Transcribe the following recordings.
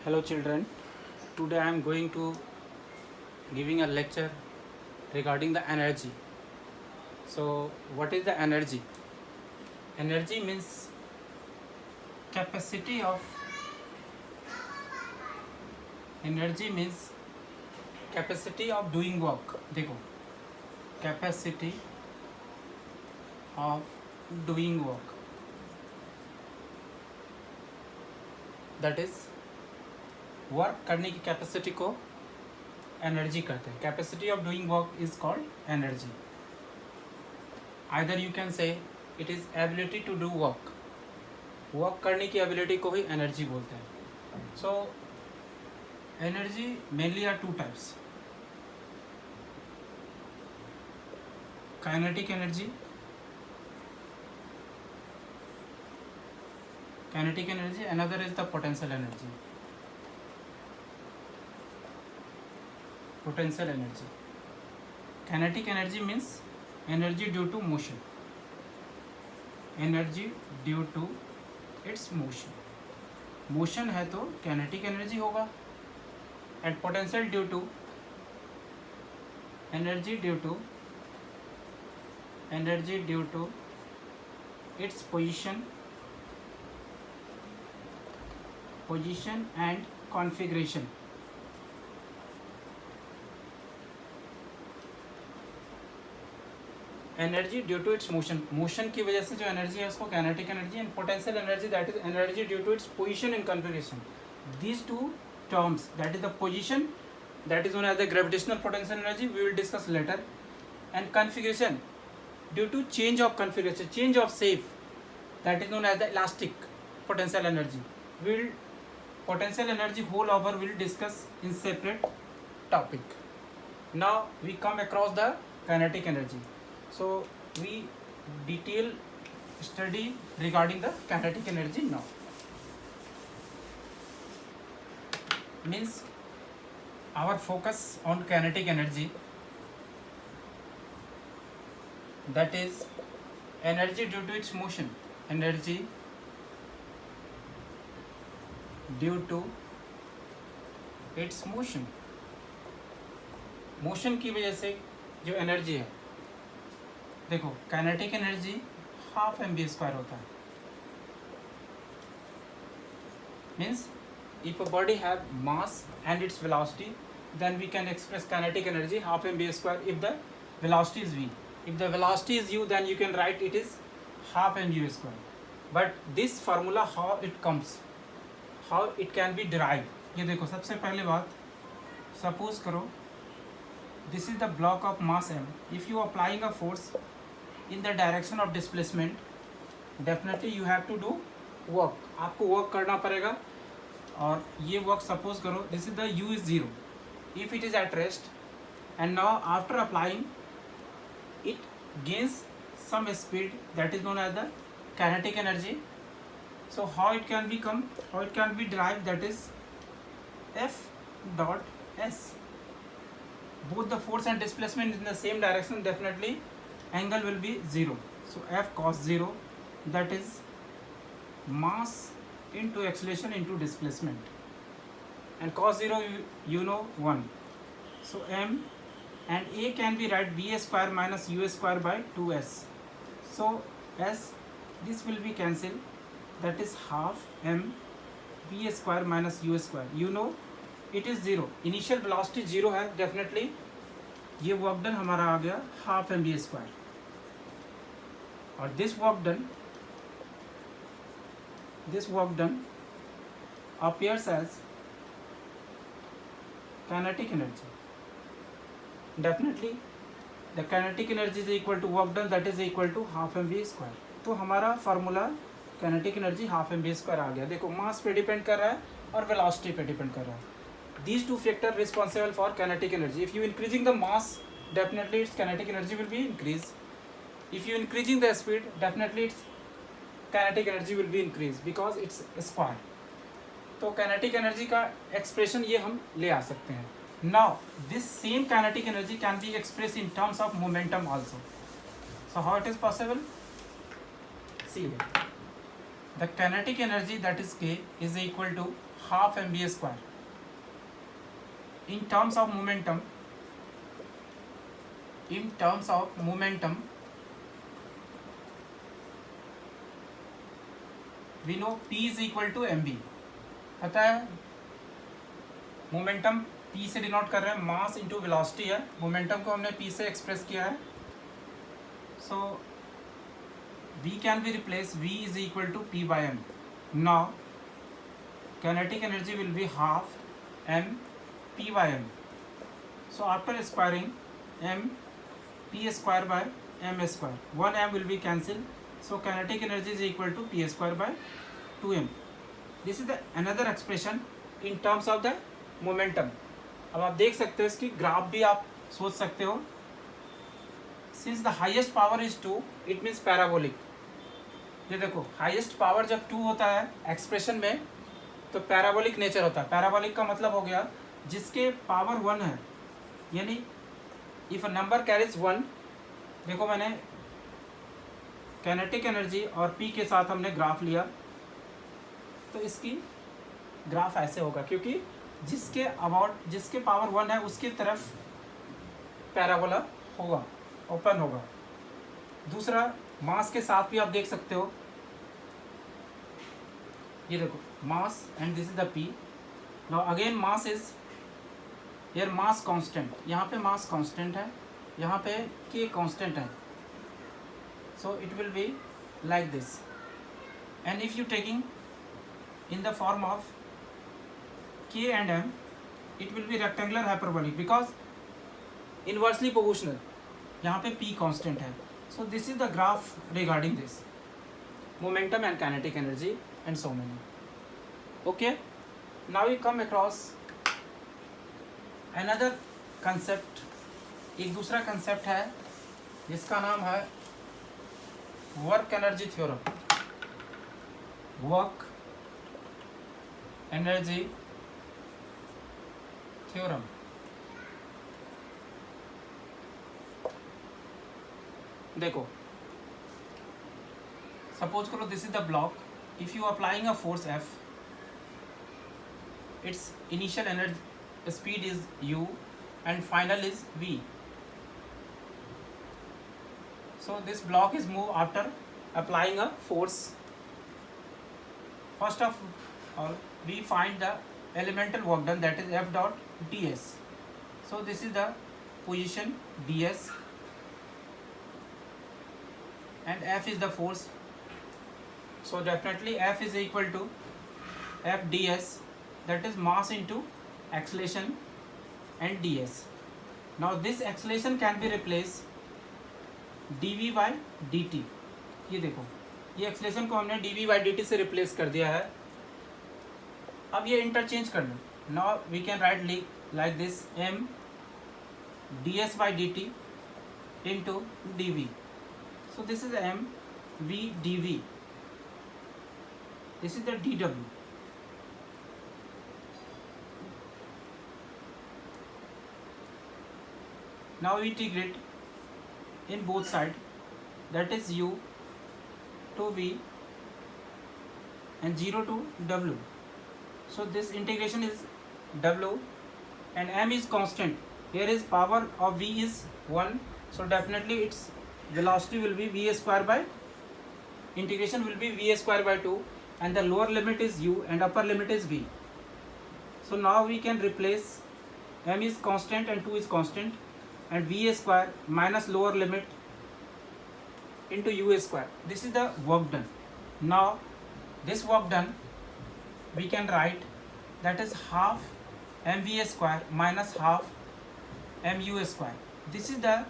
Hello children, today I am going to giving a lecture regarding the energy. So what is the energy? Energy means capacity of capacity of doing work. देखो capacity of doing work, that is work करने की capacity को energy कहते हैं. Capacity of doing work is called energy. Either you can say it is ability to do work. Work करने की ability को ही एनर्जी बोलते हैं. So energy mainly are two types. Kinetic energy, another is the potential energy. Kinetic energy means energy due to motion. Energy due to its motion. Motion है तो kinetic energy होगा. And potential due to energy due to its position and configuration. Energy due to its motion की वजह से जो energy है उसको kinetic energy. And potential energy that is energy due to its position and configuration. These two terms, that is the position, that is known as the gravitational potential energy, we will discuss later. And configuration due to change of configuration, change of shape, that is known as the elastic potential energy. Will potential energy whole over will discuss in separate topic. Now we come across the kinetic energy. So we detail study regarding the kinetic energy now. Means our focus on kinetic energy, that is energy due to its motion. Energy due to its motion. Motion की वजह से जो energy है, देखो kinetic energy half mv² होता है. Means if a body have mass and its velocity, then we can express kinetic energy half mv² if the velocity is v. If the velocity is u, then you can write it is half mv². But this formula, how it comes, how it can be derived. ये देखो सबसे पहले बात, suppose करो this is the block of mass m. If you applying a force in the direction of displacement, definitely you have to do work. आपको work करना पड़ेगा. और ये वर्क सपोज करो this is the u is 0. If it is at rest and now after applying it gains some speed, that is known as the kinetic energy. So how it can be derived, that is F dot S. Both the force and displacement in the same direction, definitely angle will be 0. So F cos 0, that is mass into acceleration into displacement. And cos 0 you know 1. So M and A can be write v² minus u² by 2s. So S, this will be cancelled, that is half m v² minus u². You know it is 0. Initial velocity 0 है, definitely ये work done हमारा आ गया half mv². और this work done appears as kinetic energy. Definitely the kinetic energy is equal to work done, that is equal to half mv². तो हमारा formula kinetic energy half mv² आ गया. देखो मास पे depend कर रहा है और वेलोसिटी पे डिपेंड कर रहा है. These two factor responsible for kinetic energy. If you increasing the mass, definitely its kinetic energy will be increase. If you increasing the speed, definitely its kinetic energy will be increase because it's square. तो kinetic energy का expression ये हम ले आ सकते हैं. Now this same kinetic energy can be express in terms of momentum also. So how it is possible? See the kinetic energy, that is K, is equal to half mv square. In terms of momentum, we know P is equal to mv. पता है momentum P से denote कर रहे हैं, mass into velocity है, momentum को हमने P से एक्सप्रेस किया है. सो V can be replaced, V is equal to P by M. Now kinetic energy will be half m P by M. So after squaring, m P square by m square, 1 m will be cancelled, so kinetic energy is equal to P square by 2m. This is the another expression in terms of the momentum. अब आप देख सकते हो, इसकी graph भी आप सोच सकते हो. Since the highest power is 2, it means parabolic. ये देखो, हाईएस्ट पावर जब 2 होता है एक्सप्रेशन में, तो पैराबोलिक नेचर होता है. पैराबोलिक का मतलब हो गया जिसके पावर 1 है, यानी इफ अ नंबर कैरीज 1. देखो मैंने काइनेटिक एनर्जी और पी के साथ हमने ग्राफ लिया, तो इसकी ग्राफ ऐसे होगा, क्योंकि जिसके पावर 1 है उसकी तरफ पैराबोला होगा, ओपन होगा. दूसरा, मास के साथ भी आप देख सकते हो, ये देखो mass and this is the P. Now again mass is here, mass constant, यहाँ पे मास कांस्टेंट है, यहाँ पे के कांस्टेंट है. So it will be like this. And if you taking in the form of k and m, it will be rectangular hyperbolic because inversely proportional. यहाँ पे p constant है. So this is the graph regarding this momentum and kinetic energy and so many. Okay, now we come across another concept. एक दूसरा concept है जिसका नाम है work energy theorem. work energy theorem. देखो, सपोज करो this is the block. If you applying a force F, its initial energy speed is u and final is v. So this block is moved after applying a force. First of all, we find the elemental work done, that is F dot ds. So this is the position ds and F is the force. So definitely F is equal to F ds, that is mass into acceleration and ds. Now this acceleration can be replaced dv by dt. ये देखो, ये acceleration को हमने dv by dt से replace कर दिया है. अब ये इंटरचेंज कर लो. Now we can write like this, m ds by dt into dv. So this is m v dv. This is the dw. Now we integrate in both sides, that is u to v and 0 to w. So this integration is w and m is constant. Here is power of v is 1, so definitely its velocity will be v square by, integration will be v square by 2, and the lower limit is u and upper limit is v. So now we can replace, m is constant and 2 is constant, and v square minus lower limit into u square. This is the work done. Now this work done we can write, that is half mv square minus half mu square. This is the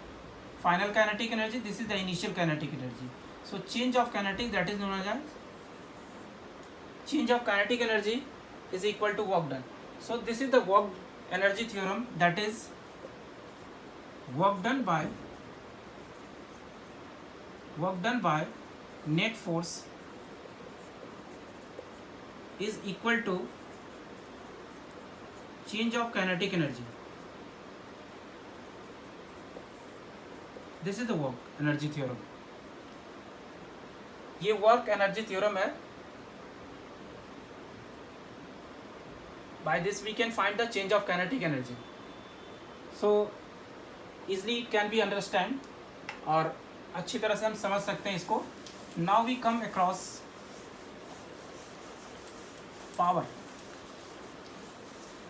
final kinetic energy, this is the initial kinetic energy. So change of kinetic, that is known as change of kinetic energy, is equal to work done. So this is the work energy theorem, that is work done by net force is equal to change of kinetic energy. This is the work energy theorem. ये work energy theorem है by this we can find the change of kinetic energy. So easily it can be understand, और अच्छी तरह से हम समझ सकते हैं इसको. Now we come across power,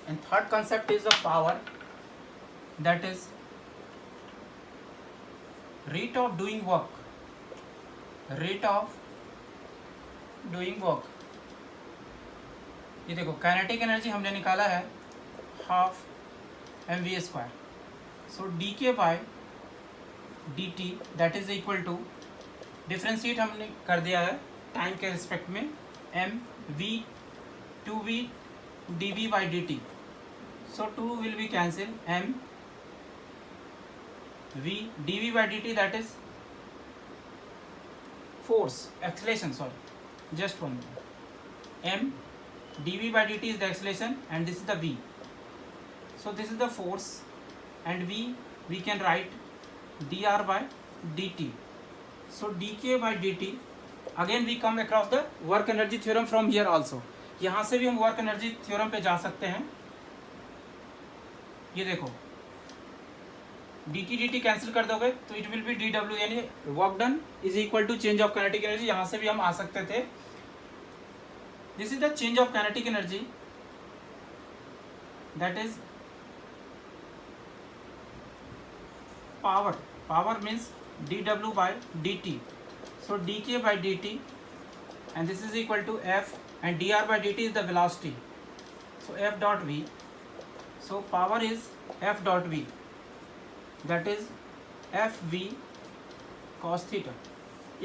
and third concept is of power, that is rate of doing work. Rate of doing work. ये देखो काइनेटिक एनर्जी हमने निकाला है half mv². So dk by dt that is equal to, differentiate हमने कर दिया है time के रिस्पेक्ट में, mv 2v dv by dt. So 2 will be cancel, m v dv by dt, that is force, acceleration, sorry, just one minute. M dv by dt is the acceleration and this is the v. So this is the force, and we can write dr by dt. So dk by dt, again we come across the work energy theorem from here also. यहाँ से भी हम work energy theorem पे जा सकते हैं. ये देखो dt dt कैंसिल कर दोगे तो इट विल बी dw, यानी work done is equal to change of kinetic energy. यहाँ से भी हम आ सकते थे. This is the change of kinetic energy, that is power. Power means dw by dt. So dk by dt and this is equal to f, and dr by dt is the velocity. So f dot v. So power is f dot v, that is F V cos theta.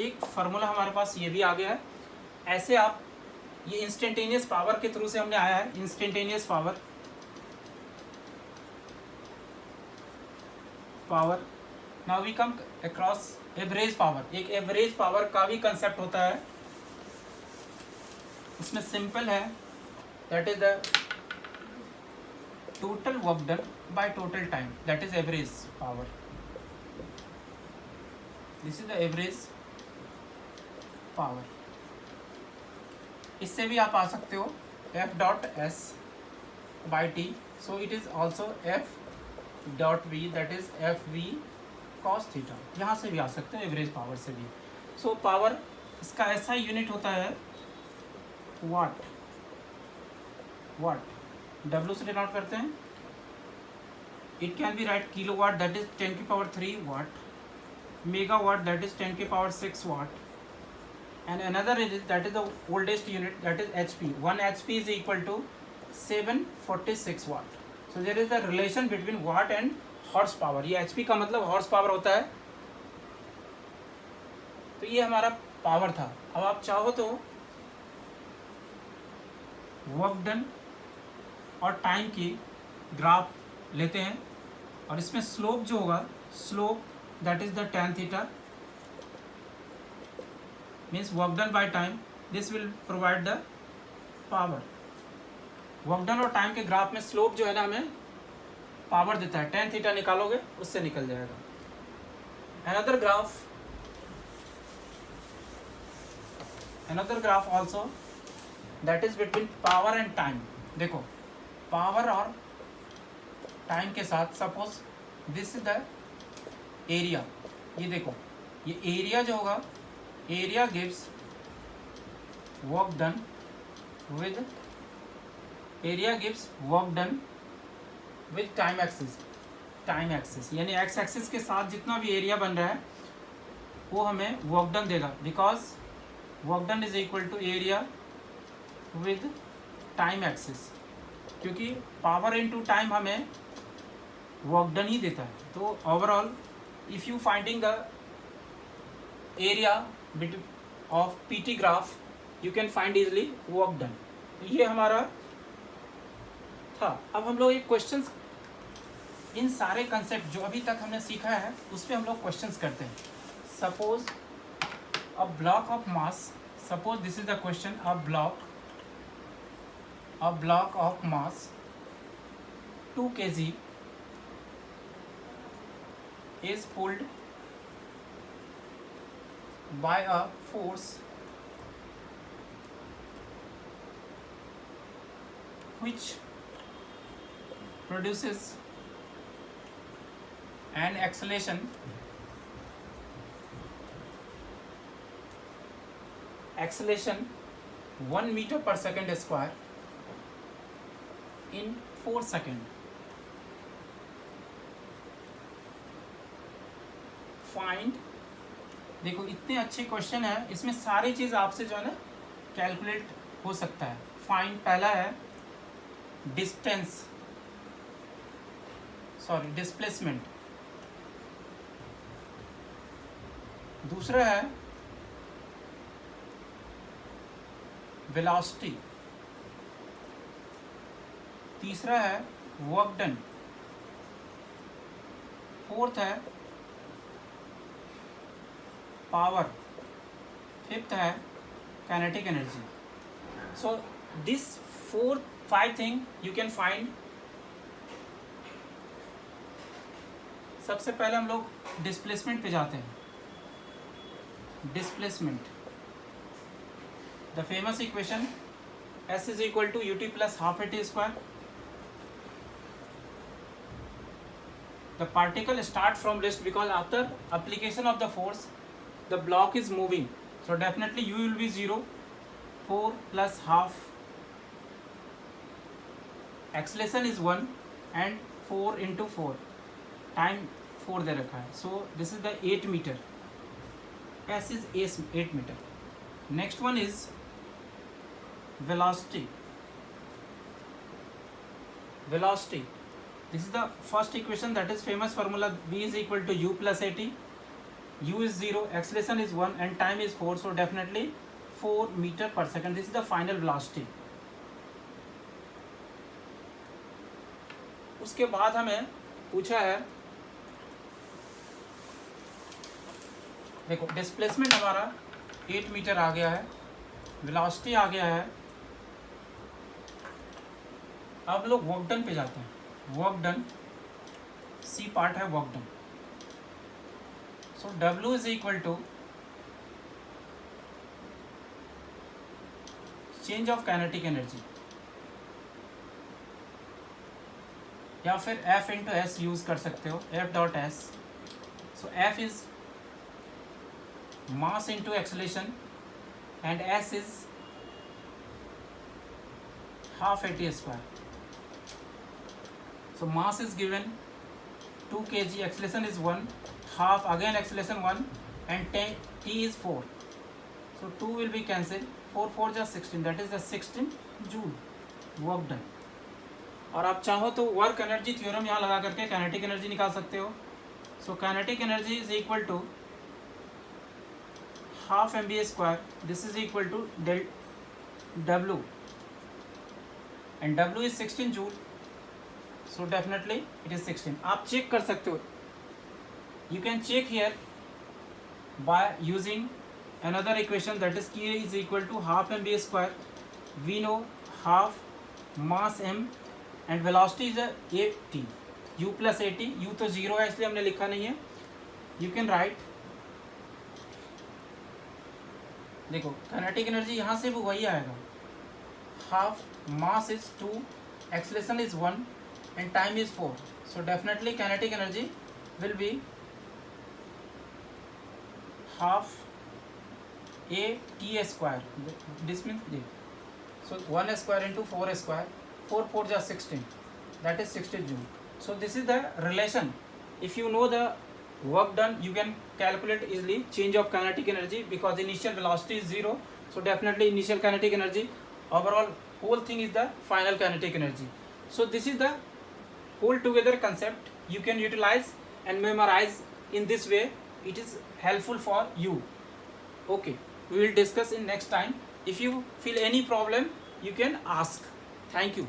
एक formula हमारे पास ये भी आ गया है. ऐसे आप ये इंस्टेंटेनियस पावर के थ्रू से हमने आया है, instantaneous power. Now we come across average power. एक एवरेज पावर का भी कंसेप्ट होता है. इसमें सिंपल है, that is the total work done by total time, that is average power. This is the average power. इससे भी आप आ सकते हो f dot s by t. So it is also f dot v, that is f v cos theta. यहाँ से भी आ सकते हो एवरेज पावर से भी. So पावर इसका ऐसा यूनिट होता है वाट. W से डिनोट करते हैं. It can be write kilowatt, that is 10 की power 3 watt, megawatt, that is 10 की power 6 watt, and another is that is the oldest unit, that is HP. 1 HP is equal to 746 watt. So there is the relation between watt and horse power. ये HP का मतलब horse power होता है. तो ये हमारा power था. अब आप चाहो तो वर्क डन और टाइम की ग्राफ लेते हैं, और इसमें स्लोप जो होगा, slope that is the tan theta, means work done by time. This will provide the power. Work done और टाइम के ग्राफ में स्लोप जो है ना हमें पावर देता है. tan थीटा निकालोगे उससे निकल जाएगा. another graph also, that is between power and time. देखो पावर और टाइम के साथ, suppose this is the area. ये देखो ये एरिया जो होगा, area gives work done with, area gives work done with time axis. यानी एक्स एक्सिस के साथ जितना भी एरिया बन रहा है वो हमें वर्क डन देगा, because work done is equal to area with time axis. क्योंकि पावर इनटू टाइम हमें वर्क डन ही देता है. तो overall if you finding the area of PT graph, you can find easily work done. ये हमारा था. अब हम लोग एक क्वेश्चंस, इन सारे कंसेप्ट जो अभी तक हमने सीखा है उस पर हम लोग क्वेश्चंस करते हैं. Suppose a block of mass, suppose this is the question, a block of mass 2 kg is pulled by a force which produces an acceleration acceleration 1 meter per second square in 4 seconds. Find, देखो इतने अच्छे question है, इसमें सारी चीज आपसे जो है ना कैलकुलेट हो सकता है. फाइंड पहला है डिस्टेंस, सॉरी डिस्प्लेसमेंट. दूसरा है वेलोसिटी. तीसरा है वर्क डन. फोर्थ है पावर. फिफ्थ है kinetic energy. So this 4-5 thing you can find. सबसे पहले हम लोग डिस्प्लेसमेंट पे जाते हैं. Displacement, the famous equation S is equal to ut plus half at square. The particle start from rest because after application of the force the block is moving, so definitely u will be 0. 4 plus half, acceleration is 1 and 4 into 4, time 4 दे रखा है. So this is the 8 meter. S is 8 meter. Next one is velocity. Velocity, this is the first equation, that is famous formula v is equal to u plus at. U is 0, acceleration is 1 and time is 4, so definitely 4 meter per second. This is the final velocity. उसके बाद हमें पूछा है, देखो displacement हमारा 8 metre आ गया है, velocity आ गया है. अब लोग वर्क डन पे जाते हैं. वर्क डन, सी पार्ट है work done. So W is equal to change of kinetic energy, या फिर F इंटू एस यूज कर सकते हो, F dot S. So F is mass into acceleration and S is half at square. So mass is given 2 kg, acceleration is 1, half again acceleration 1 and t is 4. So 2 will be cancelled, 4 4 just 16, that is the 16 joule work done. और आप चाहो तो work energy theorem यहाँ लगा करके kinetic energy निकाल सकते हो. So kinetic energy is equal to half mv square, this is equal to W and W is 16 joule, so definitely it is 16. आप चेक कर सकते हो, you can check here by using another equation, that is Q is equal to half mv square. We know half mass m and velocity is a at, u plus at. u तो 0 है इसलिए हमने लिखा नहीं है. You can write, देखो kinetic energy यहाँ से भी वही आएगा. Half mass is 2, acceleration is 1 and time is 4, so definitely kinetic energy will be half a t square. This means so 1 square into 4 square, 4 4 just 16, that is 60 joule. So this is the relation. If you know the work done, you can calculate easily change of kinetic energy because initial velocity is 0, so definitely initial kinetic energy, overall whole thing is the final kinetic energy. So this is the whole together concept you can utilize and memorize in this way. It is helpful for you. Okay, we will discuss in next time. If you feel any problem you can ask. Thank you.